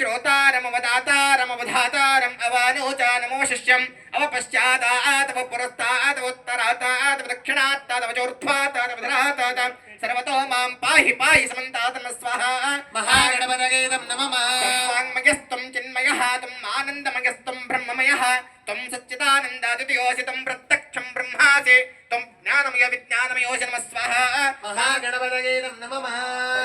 श्रोतारमवदातारमवधातारम् अवानोचानमोशिष्यम् अवपश्चादातव पुरस्तादवोत्तरातादव दक्षिणात्तादवचोर्ध्वातादवधरातादम् सर्वतो मां पाहि पाहि समन्तातम स्वाहा महागणपतये नमः वाङ्मयस्त्वं चिन्मयः त्वम् आनन्दमयस्त्वं ब्रह्ममयः त्वं सच्चिदानन्दादित्योऽसि त्वं प्रत्यक्षं ब्रह्मासि त्वं ज्ञानमय विज्ञानमयोऽसि नमः स्वाहा महागणपतये नमः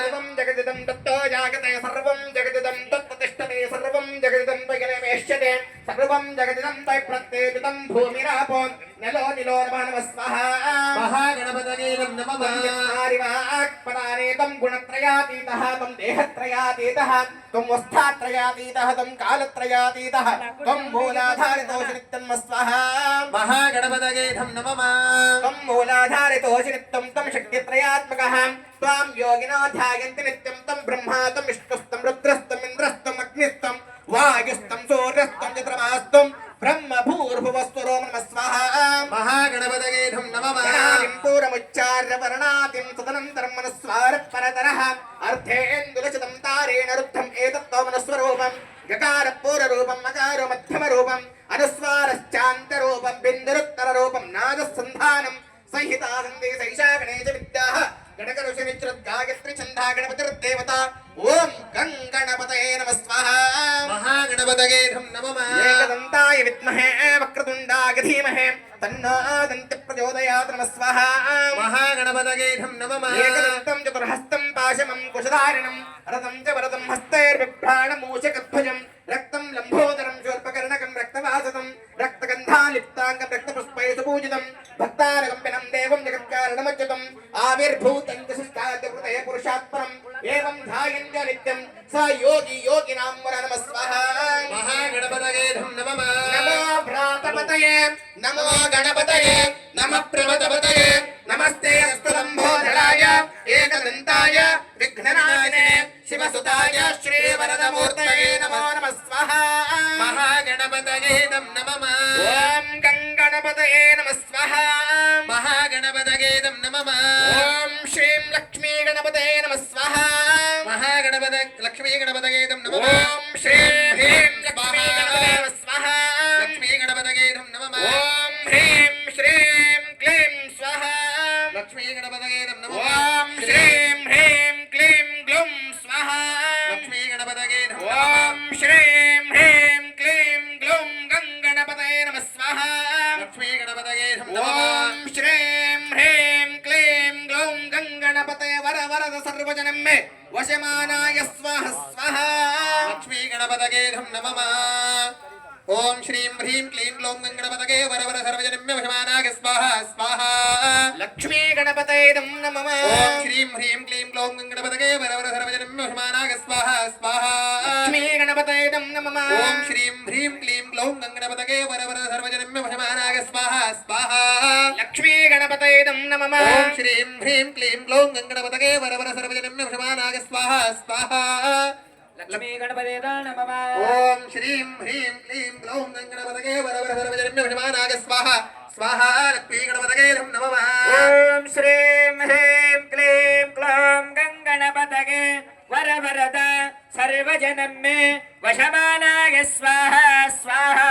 सर्वं जगदिदं तत्तो जागते सर्वं जगदिदं तत्प्रतिष्ठते सर्वं जगदिदं तयनमेष्यते सर्वं जगदिदं तय प्रत्येदिदं भूमिरापो नलो निलो नमः स्वाहा महागणपतये नमः परानेतं गुणत्रयातीतः तं देहत्रयातीतः तं वस्थात्रयातीतः तं कालत्रयातीतः तं मूलाधारितोऽसि नित्यं स्वाहा महागणपतये नमः तं मूलाधारितोऽसि नित्यं तं शक्तित्रयात्मकः त्वां योगिनो ध्यायन्ति नित्यं तं ब्रह्मा तं विष्णुस्तं रुद्रस्तं इन्द्रस्तं अग्निस्तं वायुस्तं सूर्यस्तं चन्द्रमास्तं ब्रह्म भूर्भुवस्वरो नमः स्वाहा महागणपतये नमः पूरमुच्चार्य वर्णातिं तदनन्तरं मनस्वारपरतरः अर्थेन्दुलचितं तारेण रुद्धम् एतत्तो मनस्वरूपं गकारपूर्वरूपं मकारो मध्यमरूपं अनुस्वारश्चान्तरूपं बिन्दुरुत्तररूपं नादसन्धानं संहितासन्धि सैशागणेश विद्याः गणकऋषिनिश्रुद्गायत्री छन्दा गणपतिर्देवता ओम गणपतये नमः स्वाहा महागणपतये नमः एकदन्ताय विद्महे वक्रतुण्डाय धीमहि तन्नो दन्तिः प्रचोदयात् नमः स्वाहा महागणपतये नमः एकदन्तं चतुर्हस्तं पाशमं कुशधारिणं रथं च वरदं हस्तैर्बिभ्राणमूषकध्वजं रक्तं लम्बोदरं शूर्पकर्णकं रक्तवासतं रक्तगन्धालिप्ताङ्गं रक्तपुष्पैः सुपूजितं भक्तारगम्पिनं देवं जगत्कारणमच्युतम् आविर्भूतं च शिष्टाद्यकृतये पुरुषात्परम् एवं ध्यायन्त नित्यं स योगी योगिनां वरं नमः स्वाहा महागणपतये नमः नमो भ्रातपतये नमो गणपतये नमः प्रमदपतये नमस्ते अस्तुलम्भोदराय एकदन्ताय विघ्ननाशिने शिवसुताय श्रीवरदमूर्तये नमो नमः स्वाहा महागणपतये नमः ओम गणपतये नमः स्वाहा महागणपतये नमः ओम श्रीं लक्ष्मी गणपतये नमः स्वाहा लक्ष्मी गणपतये नमः ओम श्रीं ह्रीं लक्ष्मी गणपतये नमः स्वाहा लक्ष्मी गणपतये नमः ओम ह्रीं श्रीं क्लीं स्वाहा लक्ष्मी गणपतये नमः ओम श्रीं ह्रीं क्लीं ग्लूं स्वाहा लक्ष्मी गणपतये नमः ओम श्रीं ह्रीं क्लीं ग्लूं गणपतये नमः स्वाहा लक्ष्मी गणपतये नमः ओम श्रीं ह्रीं क्लीं ग्लूं गणपतये वरद सर्वजनं मे वशमानाय स्वाहा स्वाहा लक्ष्मी गणपतये नमः ओम श्रीं ह्रीं क्लीं ग्लौं गणपतये वरवर सर्वजनम्य वशमानाय स्वाहा स्वाहा लक्ष्मी गणपतये नमः ओम श्रीं ह्रीं क्लीं ग्लौं गणपतये वरवर सर्वजनम्य वशमानाय स्वाहा स्वाहा लक्ष्मी गणपतये नमः ओम श्रीं ह्रीं क्लीं ग्लौं गणपतये वरवर सर्वजनम्य वशमानाय स्वाहा स्वाहा लक्ष्मी गणपतये नमः ओम श्रीं ह्रीं क्लीं ग्लौं गणपतये वरवर सर्वजनम्य वशमानाय स्वाहा स्वाहा लक्ष्मी गणपतये नमः ओम श्रीं ह्रीं क्लीं ग्लौं गणपतये वरवर सर्वजनम्य वशमानाय स्वाहा स्वाहा लक्ष्मी गणपतये नमः ओम श्रीं ह्रीं क्लीं ग्लौं गणपतये वरवरद सर्वजनं मे वशमानाय स्वाहा स्वाहा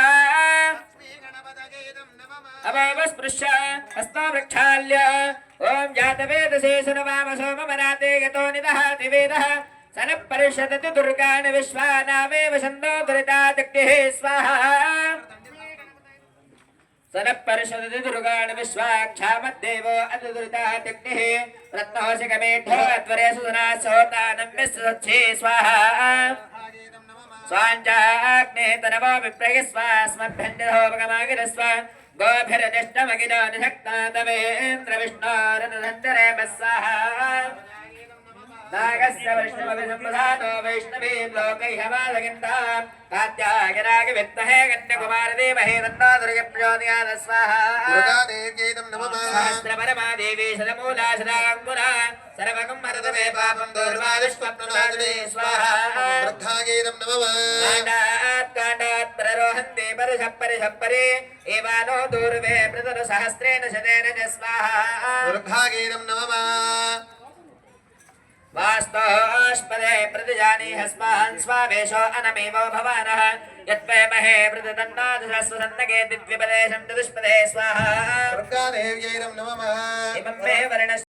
अवस्पृश्य हस्तवृक्षाल्य ओम जातवेदसे सुनवाम सोममनाते यतो निदहाति वेदः सनपरिषदति दुर्गान् विश्वानामेव छन्दो दुरितादिक्तिः स्वाहा सनपरिषदति दुर्गान् विश्वाक्षामद्देवो अतिदुरितादिक्तिः रत्नहोशिकमेढ्यो अध्वरे सुधना सोतानम्यस्वच्छे स्वाहा स्वाञ्चाग्ने तनवो विप्रहि स्वास्मभ्यञ्जहोपगमागिरस्व गोभिरदिष्टमगिरो निषक्ता तवेन्द्र विष्णोरनन्दरे स्वाहा नागस्य वैष्णवभिसम्प्रसादो वैष्णवीं लोकैहवालगिन्तां कात्यायनागिविद्महे कन्याकुमारदेवहे तन्नो दुर्गप्रचोदयात् स्वाहा दुर्गादेव्यै नमः सहस्रपरमादेवी शतमूला शताङ्कुरा सर्वगं मरदमे पापं दुर्वादिष्वप्ननादिने स्वाहा वृद्धायै नमः काण्डात् प्ररोहन्ते परिषप्परे एवानो दूर्वे प्रतरसहस्रेण शतेन च स्वाहा वृद्धायै नमः वास्तव स्वाश्पदे प्रतिजानीह स्वान् स्वावेशो अनमेवो भवानः यत्वेमहे प्रतिदन्नादशस्वसन्नगे दिव्यपदे चतुष्पदे स्वाहा दुर्गादेव्यै नमः इमं मे वर्णस्य